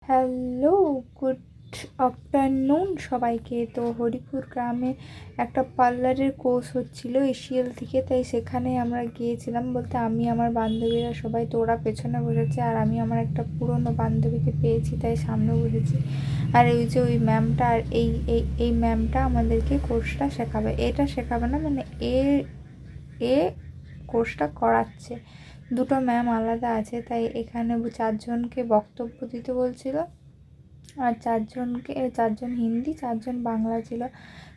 Hello, good afternoon সবাইকে। তো হরিপুর গ্রামে একটা পার্লারের কোর্স হচ্ছিল এশিয়াল থেকে, তাই সেখানে আমরা গিয়েছিলাম। বলতে আমি, আমার বান্ধবীরা সবাই। তো ওরা পেছনে বসেছে আর আমি আমার একটা পুরনো বান্ধবীকে পেয়েছি, তাই সামনে বসেছি। আর ওই যে ওই ম্যামটা, আর এই এই এই ম্যামটা আমাদেরকে কোর্সটা শেখাবে। এটা শেখাবে না, মানে এ কোর্সটা করাচ্ছে। দুটো ম্যাম আলাদা আছে, তাই এখানে 4জনকে বক্তব্য দিতে বলছিল। আর চারজন হিন্দি, 4জন বাংলা ছিল।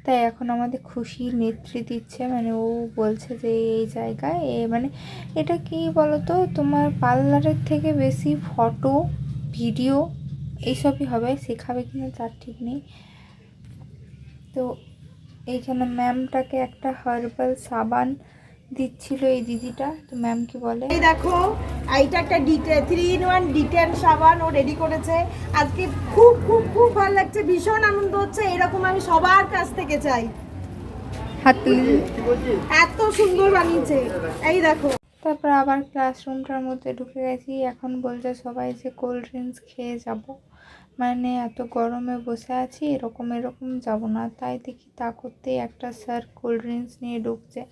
তাই এখন আমাদের খুশির নেতৃত্ব দিচ্ছে, মানে ও বলছে যে এই জায়গায় মানে এটা কি বলতো, তোমার পার্লারের থেকে বেশি ফটো, ভিডিও এইসবই হবে। শেখাবে কিনা তার ঠিক নেই। তো এইখানে ম্যামটাকে একটা হার্বাল সাবান দিচ্ছিল এই দিদিটা। তো ম্যাম কি বলে, এই দেখো, এইটা একটা 3-in-1 ডিটেন সাবান ও রেডি করেছে আজকে। খুব খুব খুব ভালো লাগছে, ভীষণ আনন্দ হচ্ছে। এরকম আমি সবার কাছ থেকে চাই। এত সুন্দর বানিয়েছে, এই দেখো। তারপর আবার ক্লাসরুমটার মধ্যে ঢুকে গেছি। এখন বলছে সবাই যে কোল্ড ড্রিঙ্কস খেয়ে যাব, মানে এত গরমে বসে আছি, এরকম যাব না। তাই দেখি তা করতেই একটা স্যার কোল্ড ড্রিঙ্কস নিয়ে ঢুকছে।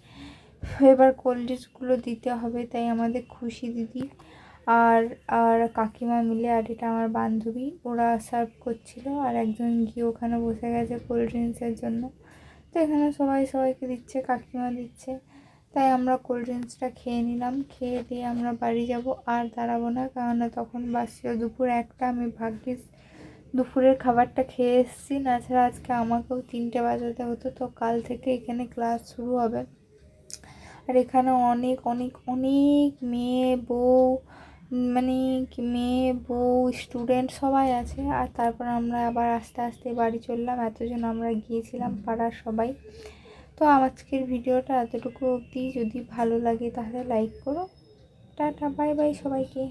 এবার কোল্ড ড্রিঙ্কসগুলো দিতে হবে, তাই আমাদের খুশি দিদি আর আর কাকিমা মিলে, আর এটা আমার বান্ধবী, ওরা সার্ভ করছিল। আর একজন গিয়ে ওখানে বসে গেছে কোল্ড ড্রিঙ্কসের জন্য। তো এখানে সবাই সবাইকে দিচ্ছে, কাকিমা দিচ্ছে। তাই আমরা কোল্ড ড্রিঙ্কসটা খেয়ে নিলাম। খেয়ে দিয়ে আমরা বাড়ি যাব, আর দাঁড়াবো না, কারণ তখন বাজছিল দুপুর 1টা। আমি ভাগ্যিস দুপুরের খাবারটা খেয়ে এসেছি, তাছাড়া আজকে আমাকেও 3টে বাজাতে হতো। তো কাল থেকে এখানে ক্লাস শুরু হবে। আর এখানে অনেক অনেক অনেক মেয়ে বউ, মানে মেয়ে বউ স্টুডেন্ট সবাই আছে। আর তারপর আমরা আবার আস্তে আস্তে বাড়ি চললাম। এতজন আমরা গিয়েছিলাম পাড়ার সবাই। তো আজকের ভিডিওটা এতটুকু অবধি। যদি ভালো লাগে তাহলে লাইক করো। টাটা, বাই বাই সবাইকে।